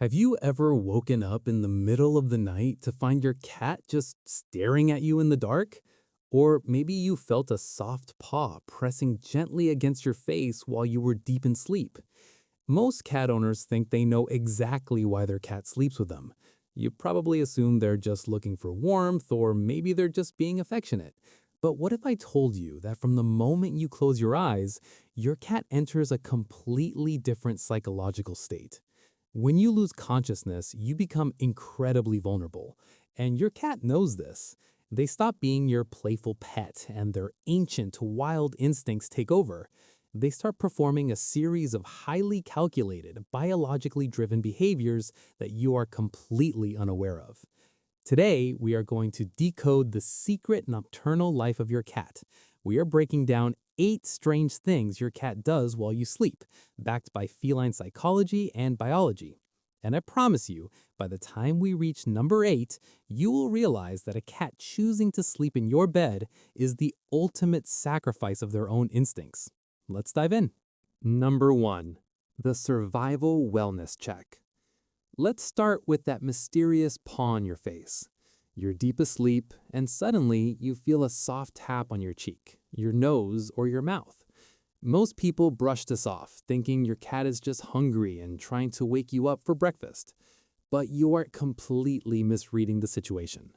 Have you ever woken up in the middle of the night to find your cat just staring at you in the dark? Or maybe you felt a soft paw pressing gently against your face while you were deep in sleep. Most cat owners think they know exactly why their cat sleeps with them. You probably assume they're just looking for warmth, or maybe they're just being affectionate. But what if I told you that from the moment you close your eyes, your cat enters a completely different psychological state? When you lose consciousness, you become incredibly vulnerable. And your cat knows this. They stop being your playful pet and their ancient, wild instincts take over. They start performing a series of highly calculated, biologically driven behaviors that you are completely unaware of. Today, we are going to decode the secret nocturnal life of your cat. We are breaking down 8 strange things your cat does while you sleep, backed by feline psychology and biology. And I promise you, by the time we reach number 8, you will realize that a cat choosing to sleep in your bed is the ultimate sacrifice of their own instincts. Let's dive in. Number 1. The Survival Wellness Check. Let's start with that mysterious paw on your face. You're deep asleep, and suddenly you feel a soft tap on your cheek, your nose, or your mouth. Most people brush this off, thinking your cat is just hungry and trying to wake you up for breakfast. But you are completely misreading the situation.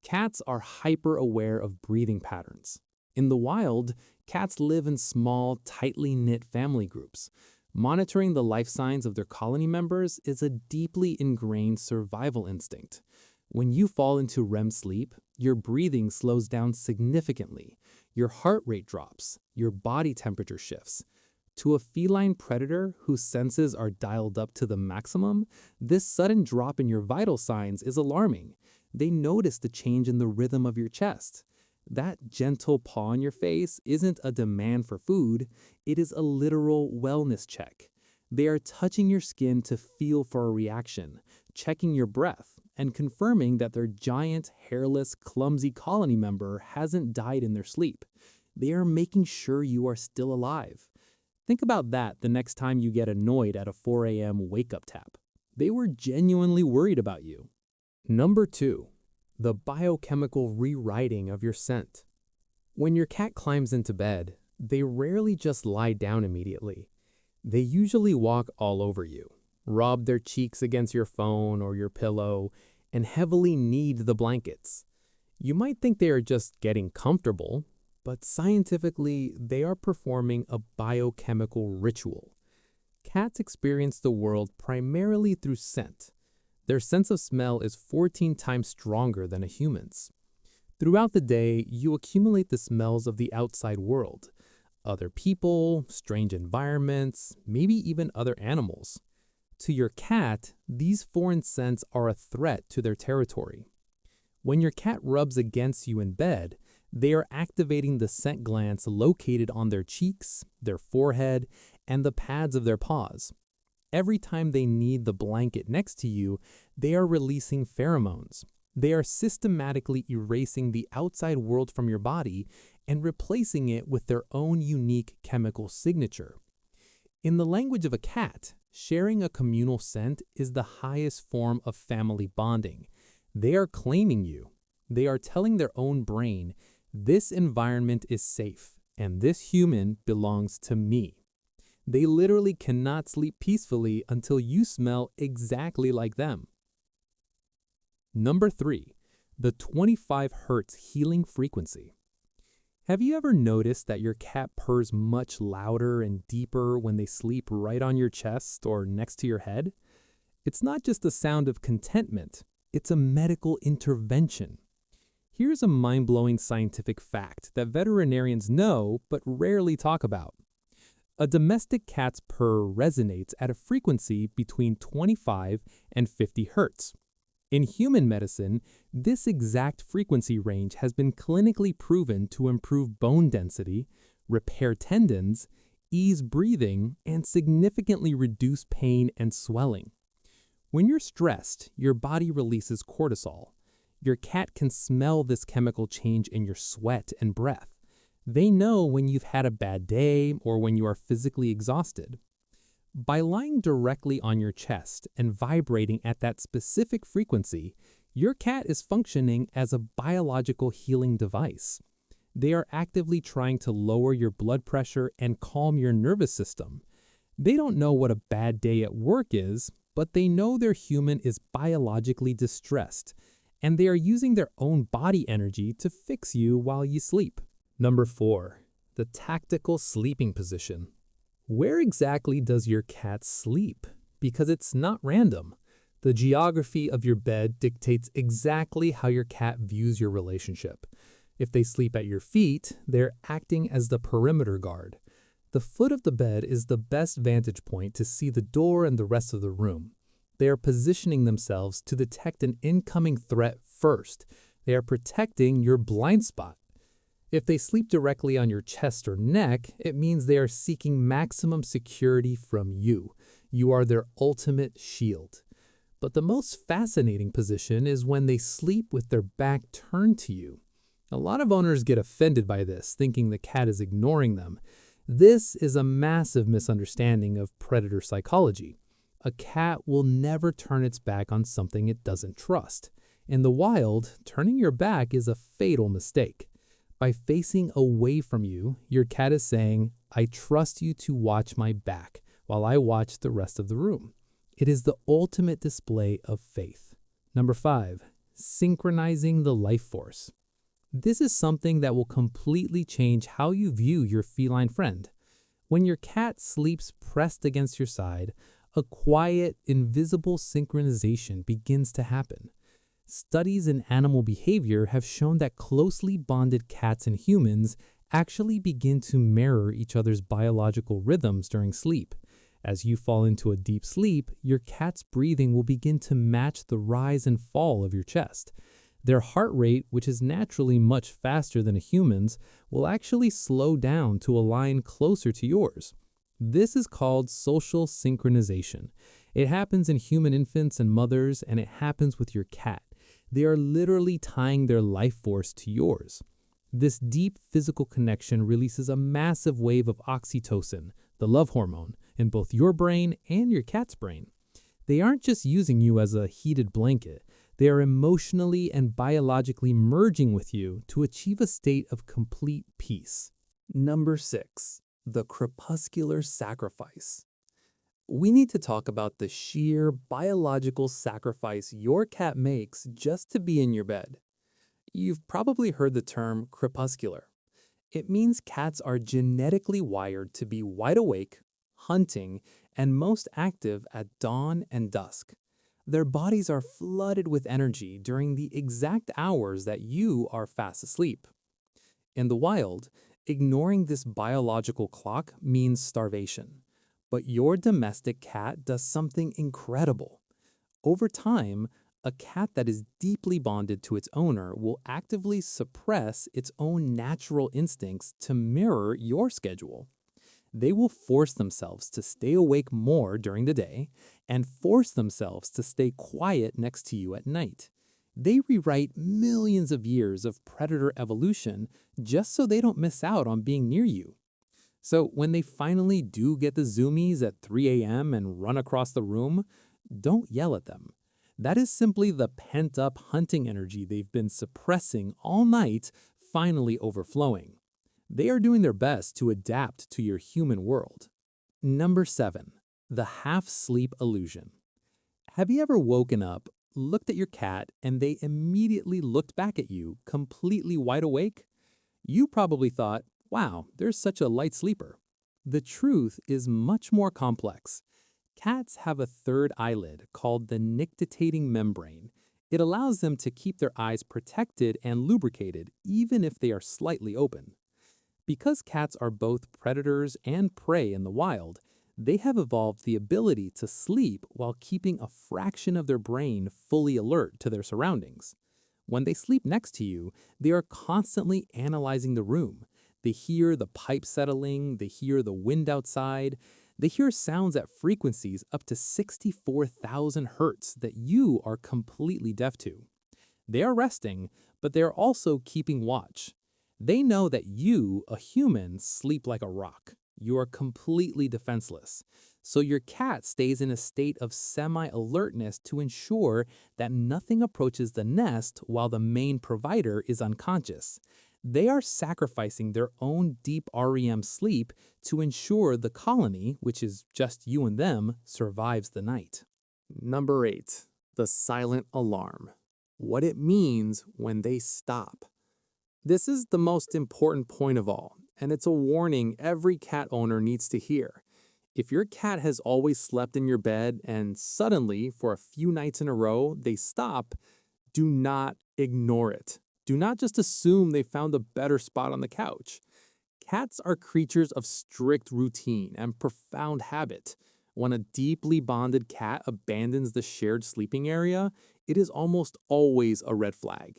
Cats are hyper aware of breathing patterns. In the wild, cats live in small, tightly knit family groups. Monitoring the life signs of their colony members is a deeply ingrained survival instinct. When you fall into REM sleep, your breathing slows down significantly, your heart rate drops, your body temperature shifts. To a feline predator whose senses are dialed up to the maximum, this sudden drop in your vital signs is alarming. They notice the change in the rhythm of your chest. That gentle paw on your face isn't a demand for food, it is a literal wellness check. They are touching your skin to feel for a reaction, checking your breath, and confirming that their giant, hairless, clumsy colony member hasn't died in their sleep. They are making sure you are still alive. Think about that the next time you get annoyed at a 4 a.m. wake-up tap. They were genuinely worried about you. Number 2. The biochemical rewriting of your scent. When your cat climbs into bed, they rarely just lie down immediately. They usually walk all over you, rub their cheeks against your phone or your pillow, and heavily knead the blankets. You might think they are just getting comfortable, but scientifically, they are performing a biochemical ritual. Cats experience the world primarily through scent. Their sense of smell is 14 times stronger than a human's. Throughout the day, you accumulate the smells of the outside world, other people, strange environments, maybe even other animals. To your cat, these foreign scents are a threat to their territory. When your cat rubs against you in bed, they are activating the scent glands located on their cheeks, their forehead, and the pads of their paws. Every time they knead the blanket next to you, they are releasing pheromones. They are systematically erasing the outside world from your body and replacing it with their own unique chemical signature. In the language of a cat, sharing a communal scent is the highest form of family bonding. They are claiming you. They are telling their own brain, this environment is safe, and this human belongs to me. They literally cannot sleep peacefully until you smell exactly like them. Number 3, the 25 Hz healing frequency. Have you ever noticed that your cat purrs much louder and deeper when they sleep right on your chest or next to your head? It's not just a sound of contentment, it's a medical intervention. Here's a mind-blowing scientific fact that veterinarians know but rarely talk about. A domestic cat's purr resonates at a frequency between 25 and 50 Hz. In human medicine, this exact frequency range has been clinically proven to improve bone density, repair tendons, ease breathing, and significantly reduce pain and swelling. When you're stressed, your body releases cortisol. Your cat can smell this chemical change in your sweat and breath. They know when you've had a bad day or when you are physically exhausted. By lying directly on your chest and vibrating at that specific frequency, your cat is functioning as a biological healing device. They are actively trying to lower your blood pressure and calm your nervous system. They don't know what a bad day at work is, but they know their human is biologically distressed, and they are using their own body energy to fix you while you sleep. Number 4, the tactical sleeping position. Where exactly does your cat sleep? Because it's not random. The geography of your bed dictates exactly how your cat views your relationship. If they sleep at your feet, they're acting as the perimeter guard. The foot of the bed is the best vantage point to see the door and the rest of the room. They are positioning themselves to detect an incoming threat first. They are protecting your blind spot. If they sleep directly on your chest or neck, it means they are seeking maximum security from you. You are their ultimate shield. But the most fascinating position is when they sleep with their back turned to you. A lot of owners get offended by this, thinking the cat is ignoring them. This is a massive misunderstanding of predator psychology. A cat will never turn its back on something it doesn't trust. In the wild, turning your back is a fatal mistake. By facing away from you, your cat is saying, "I trust you to watch my back while I watch the rest of the room." It is the ultimate display of faith. Number 5, synchronizing the life force. This is something that will completely change how you view your feline friend. When your cat sleeps pressed against your side, a quiet, invisible synchronization begins to happen. Studies in animal behavior have shown that closely bonded cats and humans actually begin to mirror each other's biological rhythms during sleep. As you fall into a deep sleep, your cat's breathing will begin to match the rise and fall of your chest. Their heart rate, which is naturally much faster than a human's, will actually slow down to align closer to yours. This is called social synchronization. It happens in human infants and mothers, and it happens with your cat. They are literally tying their life force to yours. This deep physical connection releases a massive wave of oxytocin, the love hormone, in both your brain and your cat's brain. They aren't just using you as a heated blanket. They are emotionally and biologically merging with you to achieve a state of complete peace. Number 6, the Crepuscular Sacrifice. We need to talk about the sheer biological sacrifice your cat makes just to be in your bed. You've probably heard the term crepuscular. It means cats are genetically wired to be wide awake, hunting, and most active at dawn and dusk. Their bodies are flooded with energy during the exact hours that you are fast asleep. In the wild, ignoring this biological clock means starvation. But your domestic cat does something incredible. Over time, a cat that is deeply bonded to its owner will actively suppress its own natural instincts to mirror your schedule. They will force themselves to stay awake more during the day and force themselves to stay quiet next to you at night. They rewrite millions of years of predator evolution just so they don't miss out on being near you. So when they finally do get the zoomies at 3 a.m. and run across the room, don't yell at them. That is simply the pent-up hunting energy they've been suppressing all night finally overflowing. They are doing their best to adapt to your human world. Number 7, the half-sleep illusion. Have you ever woken up, looked at your cat, and they immediately looked back at you, completely wide awake? You probably thought, "Wow, there's such a light sleeper." The truth is much more complex. Cats have a third eyelid called the nictitating membrane. It allows them to keep their eyes protected and lubricated even if they are slightly open. Because cats are both predators and prey in the wild, they have evolved the ability to sleep while keeping a fraction of their brain fully alert to their surroundings. When they sleep next to you, they are constantly analyzing the room. They hear the pipe settling, they hear the wind outside, they hear sounds at frequencies up to 64,000 hertz that you are completely deaf to. They are resting, but they are also keeping watch. They know that you, a human, sleep like a rock. You are completely defenseless. So your cat stays in a state of semi-alertness to ensure that nothing approaches the nest while the main provider is unconscious. They are sacrificing their own deep REM sleep to ensure the colony, which is just you and them, survives the night. Number 8, the silent alarm. What it means when they stop. This is the most important point of all, and it's a warning every cat owner needs to hear. If your cat has always slept in your bed and suddenly, for a few nights in a row, they stop, do not ignore it. Do not just assume they found a better spot on the couch. Cats are creatures of strict routine and profound habit. When a deeply bonded cat abandons the shared sleeping area, it is almost always a red flag.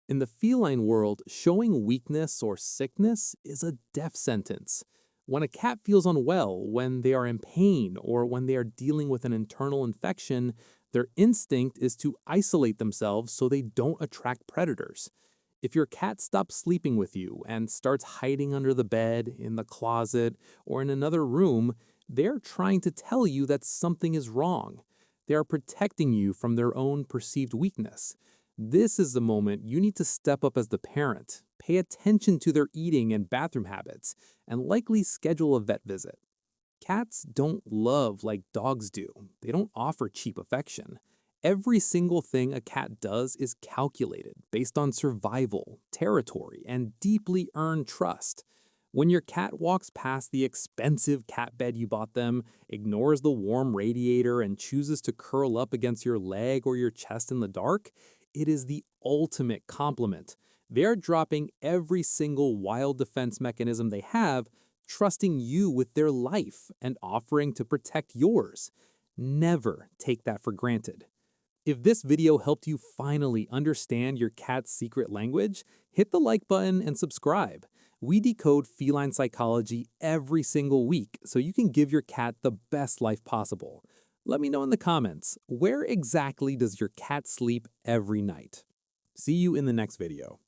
In the feline world, showing weakness or sickness is a death sentence. When a cat feels unwell, when they are in pain, or when they are dealing with an internal infection, their instinct is to isolate themselves so they don't attract predators. If your cat stops sleeping with you and starts hiding under the bed, in the closet, or in another room, they're trying to tell you that something is wrong. They are protecting you from their own perceived weakness. This is the moment you need to step up as the parent, pay attention to their eating and bathroom habits, and likely schedule a vet visit. Cats don't love like dogs do. They don't offer cheap affection. Every single thing a cat does is calculated based on survival, territory, and deeply earned trust. When your cat walks past the expensive cat bed you bought them, ignores the warm radiator, and chooses to curl up against your leg or your chest in the dark, it is the ultimate compliment. They're dropping every single wild defense mechanism they have, trusting you with their life and offering to protect yours. Never take that for granted. If this video helped you finally understand your cat's secret language, hit the like button and subscribe. We decode feline psychology every single week so you can give your cat the best life possible. Let me know in the comments, where exactly does your cat sleep every night? See you in the next video.